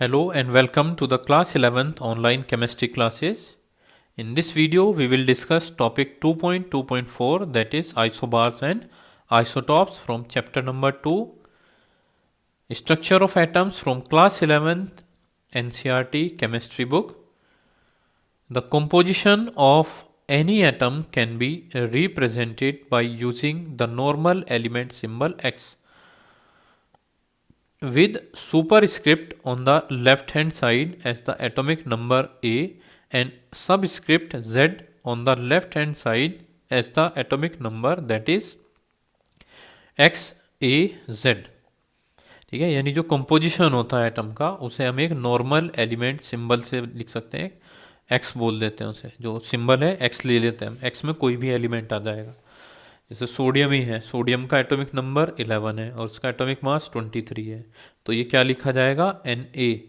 Hello and welcome to the class 11th online chemistry classes. In this video we will discuss topic 2.2.4, that is isobars and isotopes from chapter number 2, structure of atoms from class 11th NCERT chemistry book. The composition of any atom can be represented by using the normal element symbol X, with superscript on the left hand side as the atomic number A and subscript Z on the left hand side as the atomic number, that is XAZ. ठीक है, यानी जो composition होता है atom का उसे हम एक नॉर्मल एलिमेंट सिंबल से लिख सकते हैं, एक्स बोल देते हैं उसे, जो सिंबल है एक्स ले लेते हैं हम, एक्स में कोई भी एलिमेंट आ जाएगा। जैसे सोडियम ही है, सोडियम का एटॉमिक नंबर 11 है और उसका एटॉमिक मास 23 है, तो ये क्या लिखा जाएगा Na,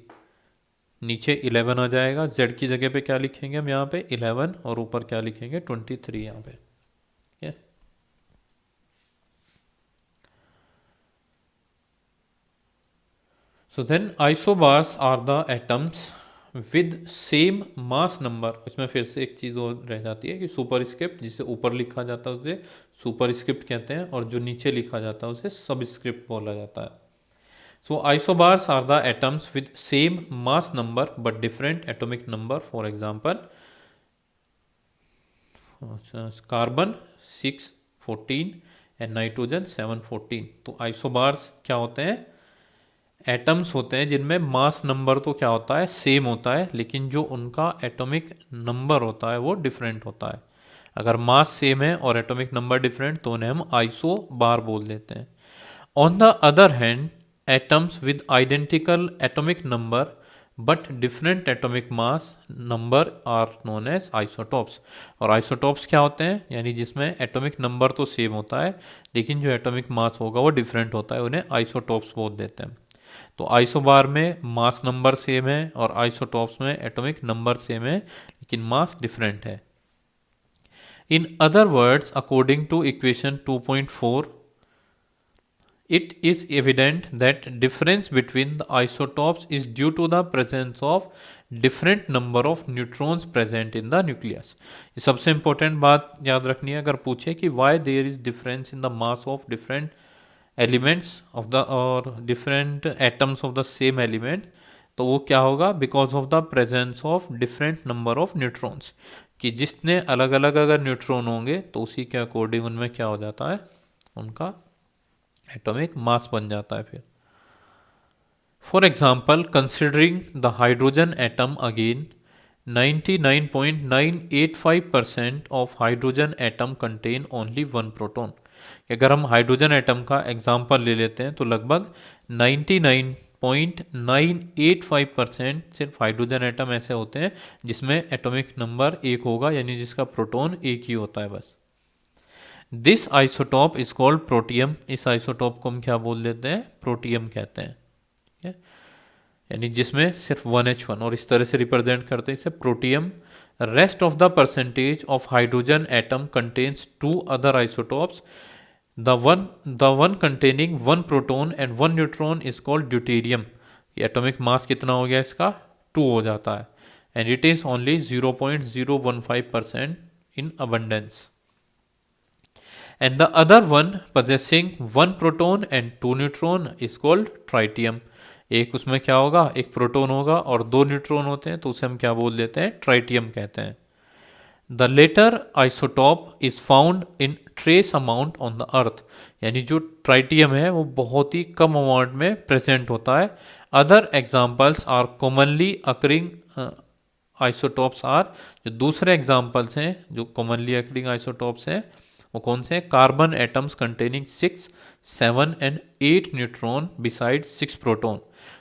नीचे 11 आ जाएगा, Z की जगह पे क्या लिखेंगे हम यहाँ पे 11 और ऊपर क्या लिखेंगे 23 यहाँ पे। So then isobars are the atoms with same mass number. इसमें फिर से एक चीज़ और रह जाती है कि सुपरस्क्रिप्ट, जिसे ऊपर लिखा जाता है उसे सुपरस्क्रिप्ट कहते हैं और जो नीचे लिखा जाता है उसे सबस्क्रिप्ट बोला जाता है। So isobars are the atoms with same mass number but different atomic number. For example carbon 614 and nitrogen 714। तो आइसोबार्स क्या होते हैं? एटम्स होते हैं जिनमें मास नंबर तो क्या होता है, सेम होता है, लेकिन जो उनका एटॉमिक नंबर होता है वो डिफरेंट होता है। अगर मास सेम है और एटॉमिक नंबर डिफरेंट तो उन्हें हम आइसो बार बोल देते हैं। On the other hand atoms with identical atomic number but different atomic mass number are known as isotopes. और आइसोटॉप्स क्या होते हैं? यानी जिसमें एटॉमिक नंबर तो सेम होता है लेकिन जो एटॉमिक मास होगा वो डिफरेंट होता है, उन्हें आइसोटॉप्स बोल देते हैं। तो आइसोबार में मास नंबर सेम है और आइसोटॉप्स में एटॉमिक नंबर सेम है लेकिन मास डिफरेंट है। In other words, according to equation 2.4, it is evident that difference between the isotopes is due to the presence of different number of neutrons present in the nucleus. ये सबसे important बात याद रखनी है अगर पूछे कि why there is difference in the mass of different elements of the or different atoms of the same element, तो वो क्या होगा? Because of the presence of different number of neutrons, कि जितने अलग अलग अगर न्यूट्रॉन होंगे तो उसी के अकॉर्डिंग उनमें क्या हो जाता है, उनका एटॉमिक मास बन जाता है। फिर for example, considering the hydrogen atom again, 99.985% of hydrogen atom contain only one proton. अगर हम हाइड्रोजन एटम का एग्जाम्पल ले लेते हैं तो लगभग 99.985% सिर्फ हाइड्रोजन एटम ऐसे होते हैं जिसमें एटॉमिक नंबर एक होगा, यानी जिसका प्रोटॉन एक ही होता है बस। This isotope is called protium. इस आइसोटॉप को हम क्या बोल देते हैं? प्रोटियम कहते हैं। ठीक है, यानी जिसमें सिर्फ 1H1, और इस तरह से रिप्रेजेंट करते हैं इसे protium. Rest of the percentage of hydrogen atom contains two other isotopes. The one containing one proton and one neutron is called deuterium. Atomic mass कितना हो गया इसका? 2 हो जाता है, and it is only 0.015% in abundance. And the other one possessing one proton and 2 neutron is called tritium. एक उसमें क्या होगा? एक प्रोटॉन होगा और 2 न्यूट्रॉन होते हैं, तो उसे हम क्या बोल देते हैं? ट्राइटियम कहते हैं। The latter isotope is found in trace amount on the earth. यानी जो ट्राइटियम है वो बहुत ही कम अमाउंट में प्रेजेंट होता है। Other examples are commonly occurring isotopes are, जो दूसरे एग्जाम्पल्स हैं जो कॉमनली अकरिंग आइसोटॉप्स हैं वो कौन से हैं? Carbon atoms containing 6, 7 and 8 neutron beside 6 proton.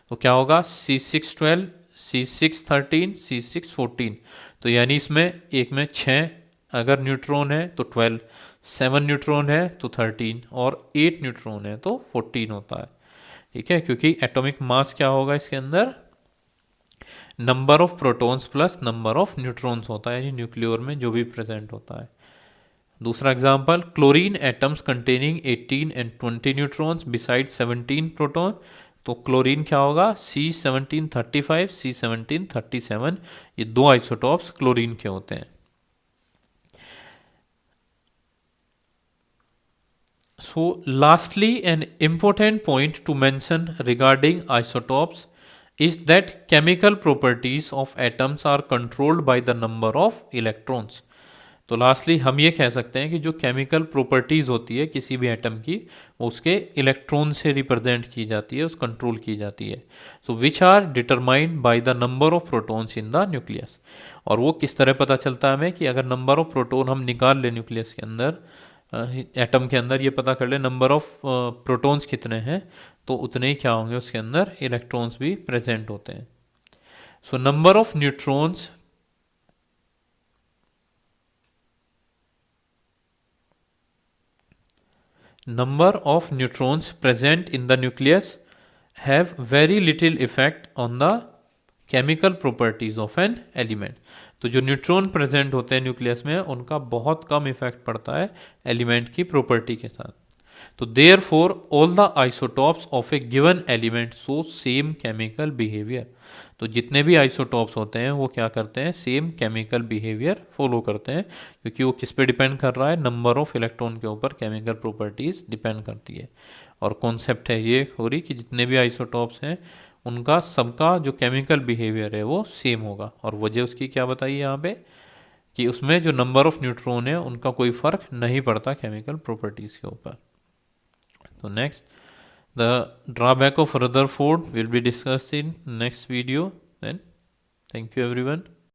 तो क्या होगा? C612, C613, C614। तो यानी इसमें एक में 6 अगर न्यूट्रॉन है तो 12, 7 न्यूट्रॉन है तो 13 और 8 न्यूट्रॉन है तो 14 होता है। ठीक है, क्योंकि एटॉमिक मास क्या होगा इसके अंदर? Number of protons plus number of neutrons होता है, यानी न्यूक्लियर में जो भी प्रेजेंट होता है। दूसरा example, chlorine atoms containing 18 and 20 neutrons beside 17 proton तो क्लोरीन क्या होगा, C1735, C1737, ये दो आइसोटॉप्स क्लोरीन के होते हैं। So lastly, an important point to mention regarding isotopes is that chemical properties of atoms are controlled by the number of electrons. तो lastly हम ये कह सकते हैं कि जो केमिकल प्रॉपर्टीज होती है किसी भी एटम की, वो उसके इलेक्ट्रॉन से रिप्रेजेंट की जाती है, उस कंट्रोल की जाती है। So which are determined by the number of protons in the nucleus. और वो किस तरह पता चलता है हमें, कि अगर नंबर ऑफ प्रोटॉन हम निकाल लें न्यूक्लियस के अंदर, एटम के अंदर, ये पता कर ले नंबर ऑफ प्रोटॉन्स कितने हैं, तो उतने ही क्या होंगे उसके अंदर इलेक्ट्रॉन्स भी प्रेजेंट होते हैं। So number of neutrons number of neutrons present in the nucleus have very little effect on the chemical properties of an element। तो जो न्यूट्रॉन प्रेजेंट होते हैं न्यूक्लियस में, उनका बहुत कम इफेक्ट पड़ता है एलिमेंट की प्रॉपर्टी के साथ। तो therefore all the isotopes of a given element show same chemical behaviour. तो जितने भी आइसोटॉप्स होते हैं वो क्या करते हैं, सेम केमिकल बिहेवियर फॉलो करते हैं, क्योंकि वो किस पे डिपेंड कर रहा है, नंबर ऑफ इलेक्ट्रॉन के ऊपर केमिकल प्रॉपर्टीज डिपेंड करती है। और कॉन्सेप्ट है ये हो रही कि जितने भी आइसोटॉप्स हैं उनका सबका जो केमिकल बिहेवियर है वो सेम होगा। और वजह उसकी क्या बताइए यहाँ पे, कि उसमें जो नंबर ऑफ न्यूट्रॉन है उनका कोई फर्क नहीं पड़ता केमिकल प्रॉपर्टीज के ऊपर। So next, the drawback of Rutherford will be discussed in next video. Then, thank you everyone.